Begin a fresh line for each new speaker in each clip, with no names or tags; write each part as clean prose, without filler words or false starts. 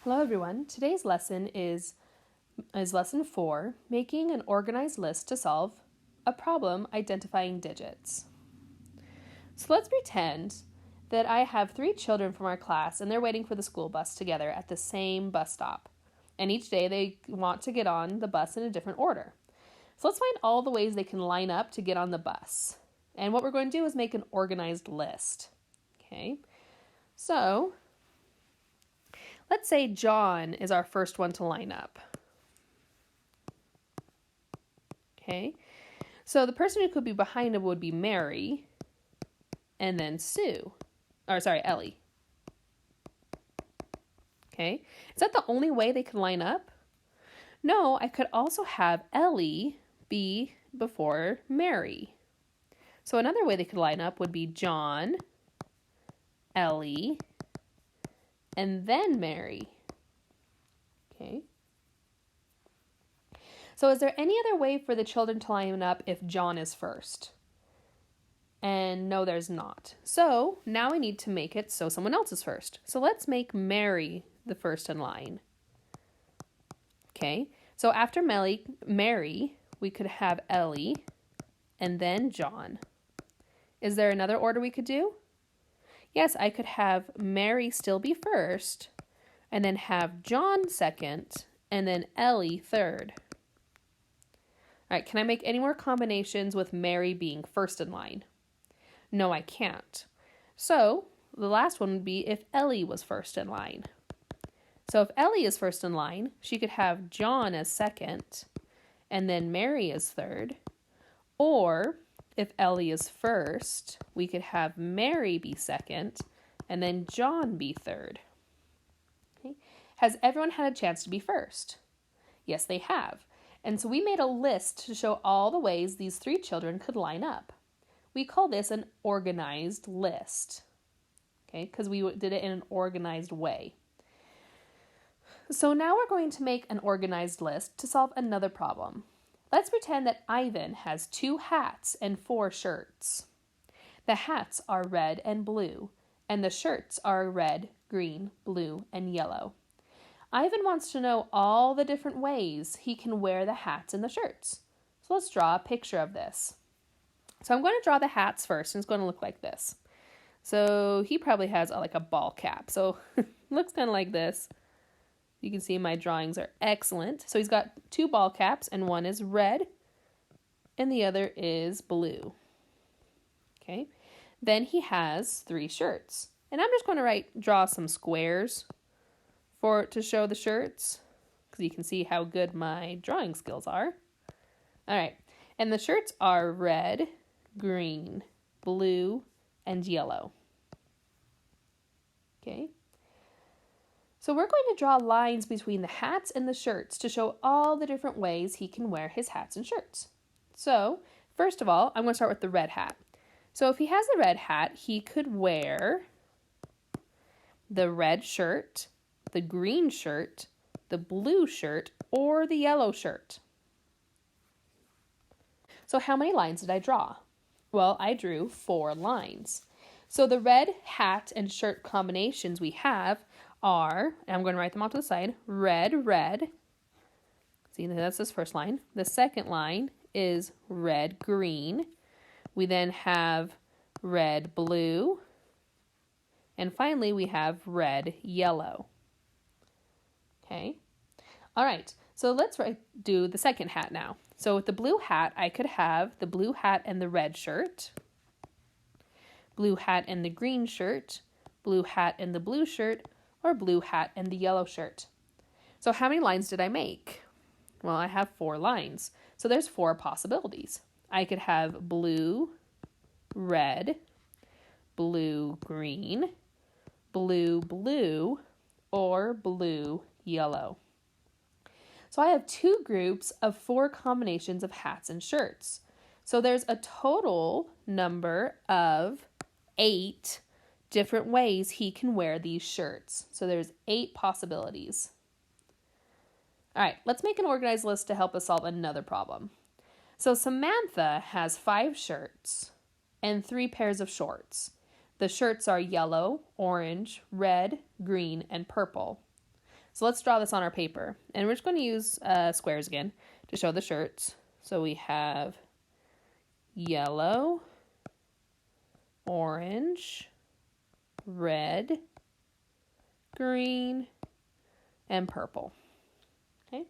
Hello everyone. Today's lesson is lesson 4, making an organized list to solve a problem identifying digits. So let's pretend that I have 3 children from our class and they're waiting for the school bus together at the same bus stop. And each day they want to get on the bus in a different order. So let's find all the ways they can line up to get on the bus. And what we're going to do is make an organized list. Okay? So let's say John is our first one to line up. Okay, so the person who could be behind him would be Mary, and then Ellie. Okay, is that the only way they can line up? No, I could also have Ellie be before Mary. So another way they could line up would be John, Ellie, and then Mary. Okay. So is there any other way for the children to line up if John is first? And no, there's not. So now we need to make it so someone else is first. So let's make Mary the first in line. Okay, so after Mary, we could have Ellie and then John. Is there another order we could do? Yes, I could have Mary still be first, and then have John second, and then Ellie third. All right, can I make any more combinations with Mary being first in line? No, I can't. So the last one would be if Ellie was first in line. So if Ellie is first in line, she could have John as second, and then Mary as third. Or if Ellie is first, we could have Mary be second, and then John be third. Okay. Has everyone had a chance to be first? Yes, they have. And so we made a list to show all the ways these 3 children could line up. We call this an organized list, okay, because we did it in an organized way. So now we're going to make an organized list to solve another problem. Let's pretend that Ivan has 2 hats and 4 shirts. The hats are red and blue, and the shirts are red, green, blue, and yellow. Ivan wants to know all the different ways he can wear the hats and the shirts. So let's draw a picture of this. So I'm going to draw the hats first, and it's going to look like this. So he probably has like a ball cap. So it looks kind of like this. You can see my drawings are excellent. So he's got 2 ball caps, and one is red, and the other is blue. Okay. Then he has 3 shirts. And I'm just going to draw some squares to show the shirts, because you can see how good my drawing skills are. All right, and the shirts are red, green, blue, and yellow. Okay, so we're going to draw lines between the hats and the shirts to show all the different ways he can wear his hats and shirts. So first of all, I'm going to start with the red hat. So if he has the red hat, he could wear the red shirt, the green shirt, the blue shirt, or the yellow shirt. So how many lines did I draw? Well, I drew 4 lines. So the red hat and shirt combinations we have are, and I'm going to write them off to the side, red, red. See, that's this first line. The second line is red, green. We then have red, blue. And finally, we have red, yellow. Okay. All right. So let's do the second hat now. So with the blue hat, I could have the blue hat and the red shirt, blue hat and the green shirt, blue hat and the blue shirt, or blue hat and the yellow shirt. So how many lines did I make? Well, I have 4 lines. So there's 4 possibilities. I could have blue, red, blue, green, blue, blue, or blue, yellow. So I have 2 groups of 4 combinations of hats and shirts. So there's a total number of 8 different ways he can wear these shirts. So there's 8 possibilities. All right, let's make an organized list to help us solve another problem. So Samantha has 5 shirts and 3 pairs of shorts. The shirts are yellow, orange, red, green, and purple. So let's draw this on our paper. And we're just going to use squares again to show the shirts. So we have yellow, orange, red, green, and purple. Okay.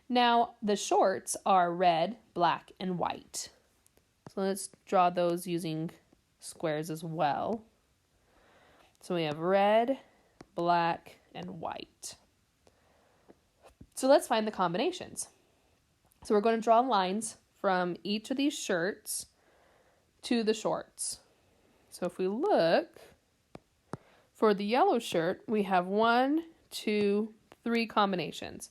Now the shorts are red, black, and white. So let's draw those using squares as well. So we have red, black, and white. So let's find the combinations. So we're going to draw lines from each of these shirts to the shorts. So if we look, for the yellow shirt, we have 1, 2, 3 combinations.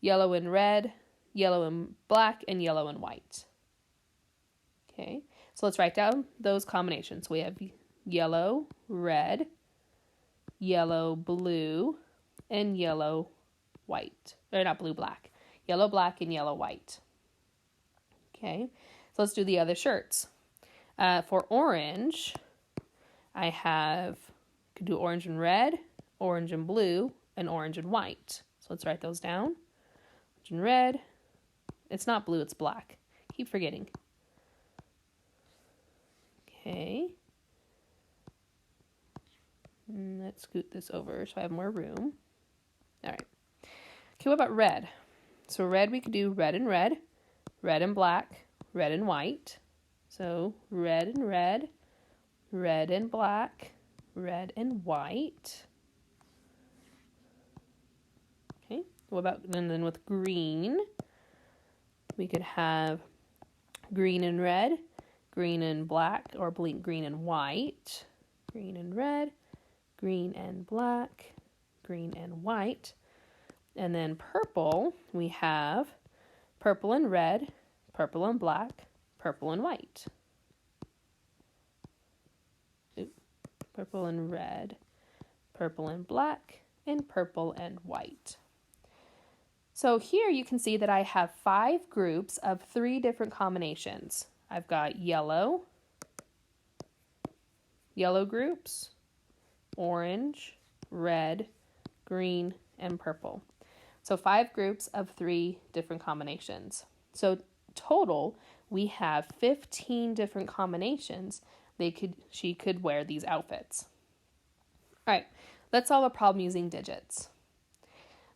Yellow and red, yellow and black, and yellow and white. Okay, so let's write down those combinations. We have yellow, red, yellow, blue, and yellow, white. Or not blue, black. Yellow, black, and yellow, white. Okay, so let's do the other shirts. For orange, could do orange and red, orange and blue, and orange and white. So let's write those down. Orange and red. It's not blue, it's black. Keep forgetting. Okay. Let's scoot this over so I have more room. All right. Okay, what about red? So red, we could do red and red, red and black, red and white. So red and red, red and black, red and white. Okay, what about, and then with green, we could have green and red, green and black, or green and white, green and red, green and black, green and white. And then purple, we have purple and red, purple and black, purple and white. Purple and red, purple and black, and purple and white. So here you can see that I have 5 groups of 3 different combinations. I've got yellow groups, orange, red, green, and purple. So 5 groups of 3 different combinations. So total, we have 15 different combinations she could wear these outfits. All right, let's solve a problem using digits.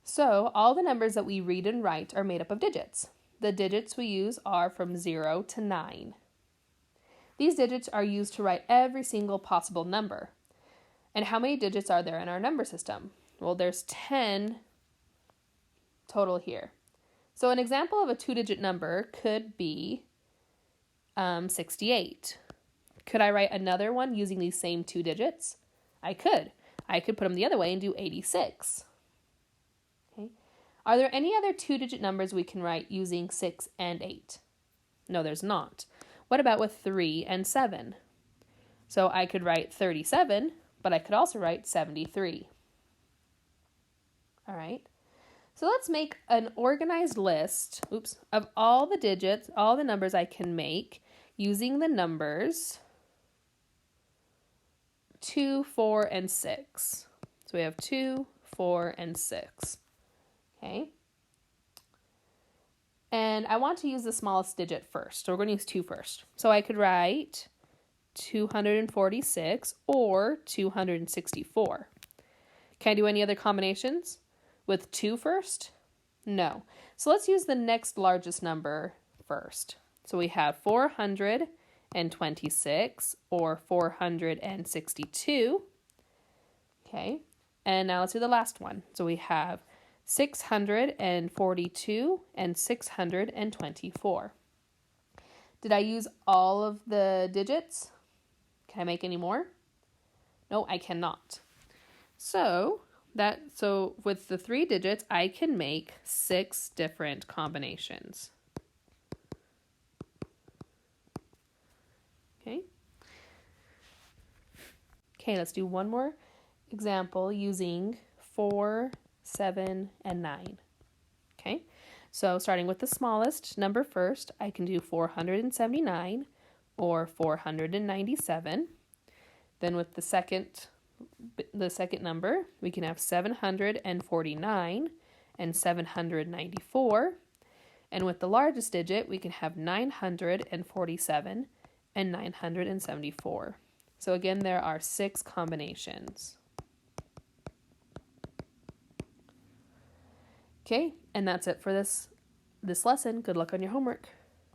So all the numbers that we read and write are made up of digits. The digits we use are from 0 to 9. These digits are used to write every single possible number. And how many digits are there in our number system? Well, there's 10 total here. So an example of a 2-digit number could be 68. Could I write another one using these same 2 digits? I could. I could put them the other way and do 86. Okay. Are there any other 2-digit numbers we can write using 6 and 8? No, there's not. What about with 3 and 7? So I could write 37, but I could also write 73. All right. So let's make an organized list, of all the digits, all the numbers I can make using the numbers 2, 4, and 6. So we have 2, 4, and 6. Okay. And I want to use the smallest digit first. So we're going to use 2 first. So I could write 246 or 264. Can I do any other combinations with 2 first? No. So let's use the next largest number first. So we have 426 or 462. Okay. And now let's do the last one. So we have 642 and 624. Did I use all of the digits? Can I make any more? No, I cannot. So with the 3 digits, I can make 6 different combinations. Okay, let's do one more example using 4, 7, and 9. Okay, so starting with the smallest number first, I can do 479 or 497. Then with the second the second number, we can have 749 and 794. And with the largest digit, we can have 947 and 974. So again, there are 6 combinations. Okay, and that's it for this lesson. Good luck on your homework.